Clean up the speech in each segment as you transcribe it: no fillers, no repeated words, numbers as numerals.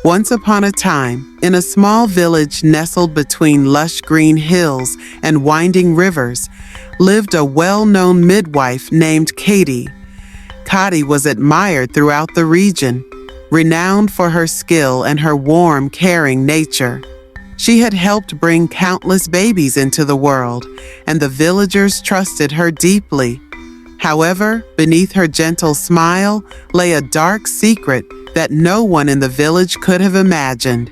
Once upon a time, in a small village nestled between lush green hills and winding rivers, lived a well-known midwife named Kadi. Kadi was admired throughout the region, renowned for her skill and her warm, caring nature. She had helped bring countless babies into the world, and the villagers trusted her deeply. However, beneath her gentle smile lay a dark secret that no one in the village could have imagined.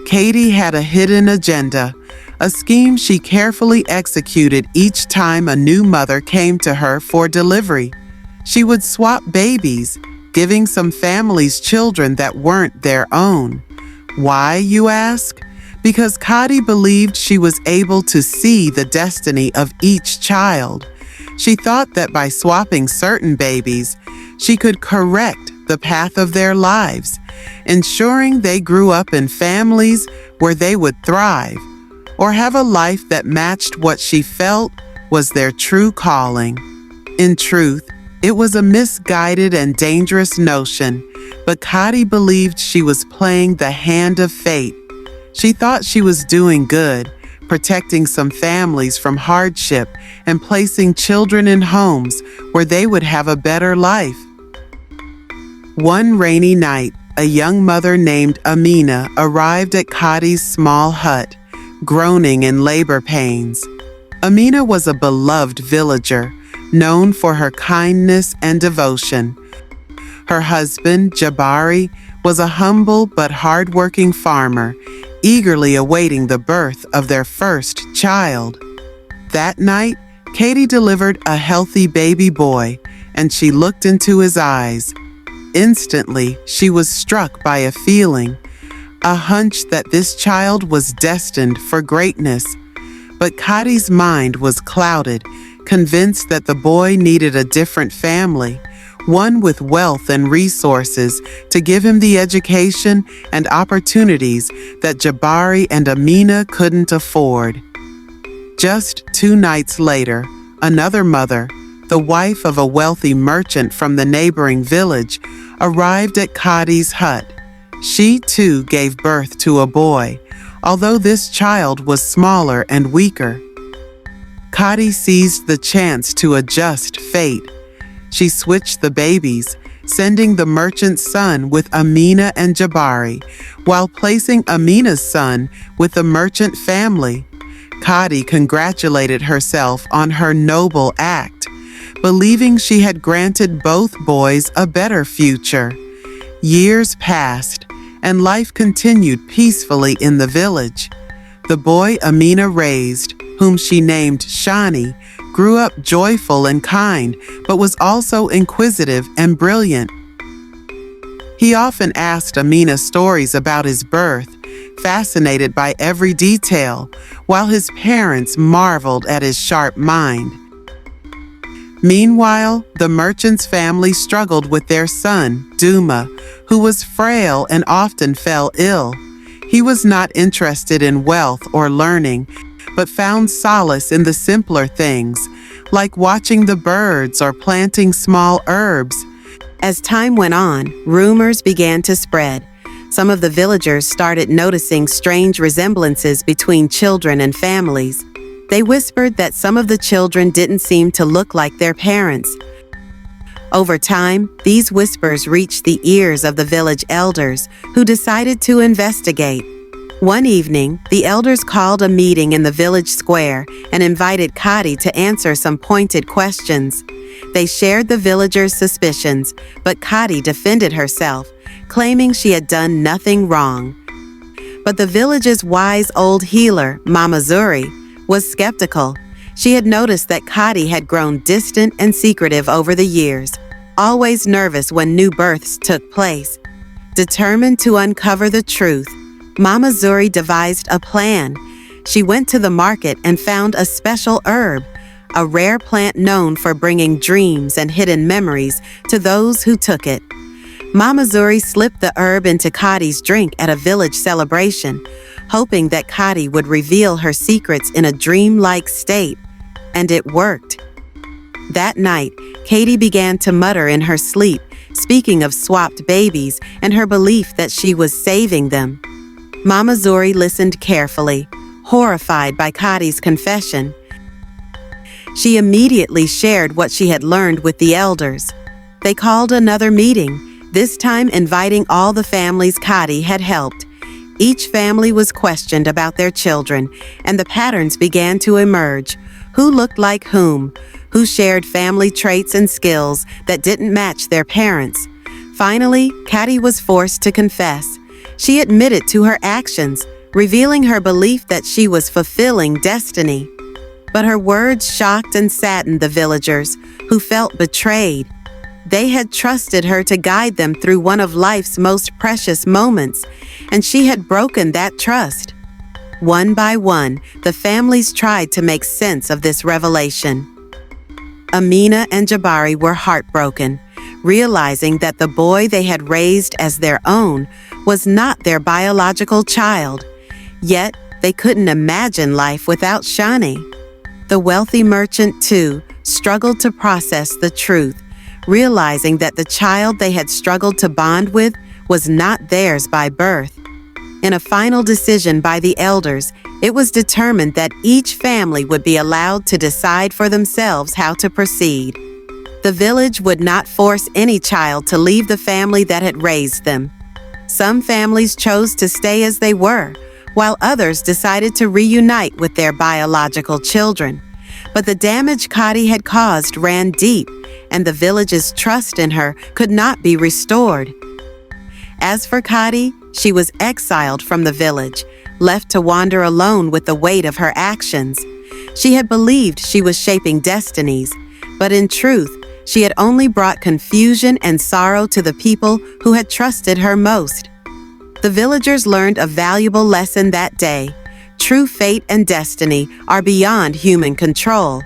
Kadi had a hidden agenda, a scheme she carefully executed each time a new mother came to her for delivery. She would swap babies, giving some families children that weren't their own. Why, you ask? Because Kadi believed she was able to see the destiny of each child. She thought that by swapping certain babies, she could correct the path of their lives, ensuring they grew up in families where they would thrive, or have a life that matched what she felt was their true calling. In truth, it was a misguided and dangerous notion, but Kadi believed she was playing the hand of fate. She thought she was doing good, protecting some families from hardship and placing children in homes where they would have a better life. One rainy night, a young mother named Amina arrived at Kadi's small hut, groaning in labor pains. Amina was a beloved villager, known for her kindness and devotion. Her husband, Jabari, was a humble but hardworking farmer, eagerly awaiting the birth of their first child. That night, Kadi delivered a healthy baby boy, and she looked into his eyes. Instantly, she was struck by a feeling, a hunch that this child was destined for greatness. But Kadi's mind was clouded, convinced that the boy needed a different family, one with wealth and resources to give him the education and opportunities that Jabari and Amina couldn't afford. Just 2 nights later, another mother, the wife of a wealthy merchant from the neighboring village, arrived at Kadi's hut. She too gave birth to a boy, although this child was smaller and weaker. Kadi seized the chance to adjust fate. She switched the babies, sending the merchant's son with Amina and Jabari, while placing Amina's son with the merchant family. Kadi congratulated herself on her noble act, believing she had granted both boys a better future. Years passed, and life continued peacefully in the village. The boy Amina raised, whom she named Shani, grew up joyful and kind, but was also inquisitive and brilliant. He often asked Amina stories about his birth, fascinated by every detail, while his parents marveled at his sharp mind. Meanwhile, the merchant's family struggled with their son, Duma, who was frail and often fell ill. He was not interested in wealth or learning, but found solace in the simpler things, like watching the birds or planting small herbs. As time went on, rumors began to spread. Some of the villagers started noticing strange resemblances between children and families. They whispered that some of the children didn't seem to look like their parents. Over time, these whispers reached the ears of the village elders, who decided to investigate. One evening, the elders called a meeting in the village square and invited Kadi to answer some pointed questions. They shared the villagers' suspicions, but Kadi defended herself, claiming she had done nothing wrong. But the village's wise old healer, Mama Zuri, was skeptical. She had noticed that Kadi had grown distant and secretive over the years, always nervous when new births took place. Determined to uncover the truth, Mama Zuri devised a plan. She went to the market and found a special herb, a rare plant known for bringing dreams and hidden memories to those who took it. Mama Zuri slipped the herb into Kadi's drink at a village celebration, hoping that Kadi would reveal her secrets in a dreamlike state. And it worked. That night, Kadi began to mutter in her sleep, speaking of swapped babies and her belief that she was saving them. Mama Zuri listened carefully, horrified by Kadi's confession. She immediately shared what she had learned with the elders. They called another meeting, this time inviting all the families Kadi had helped. Each family was questioned about their children, and the patterns began to emerge. Who looked like whom? Who shared family traits and skills that didn't match their parents? Finally, Kadi was forced to confess. She admitted to her actions, revealing her belief that she was fulfilling destiny. But her words shocked and saddened the villagers, who felt betrayed. They had trusted her to guide them through one of life's most precious moments, and she had broken that trust. One by one, the families tried to make sense of this revelation. Amina and Jabari were heartbroken, realizing that the boy they had raised as their own was not their biological child. Yet, they couldn't imagine life without Shani. The wealthy merchant, too, struggled to process the truth, realizing that the child they had struggled to bond with was not theirs by birth. In a final decision by the elders, it was determined that each family would be allowed to decide for themselves how to proceed. The village would not force any child to leave the family that had raised them. Some families chose to stay as they were, while others decided to reunite with their biological children. But the damage Kadi had caused ran deep, and the village's trust in her could not be restored. As for Kadi, she was exiled from the village, left to wander alone with the weight of her actions. She had believed she was shaping destinies, but in truth, she had only brought confusion and sorrow to the people who had trusted her most. The villagers learned a valuable lesson that day. True fate and destiny are beyond human control.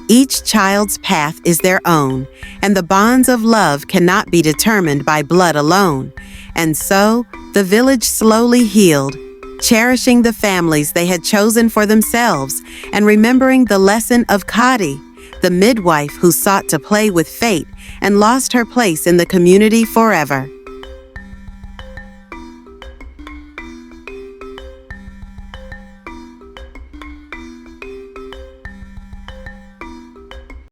Each child's path is their own, and the bonds of love cannot be determined by blood alone. And so, the village slowly healed, cherishing the families they had chosen for themselves and remembering the lesson of Kadi, the midwife who sought to play with fate and lost her place in the community forever.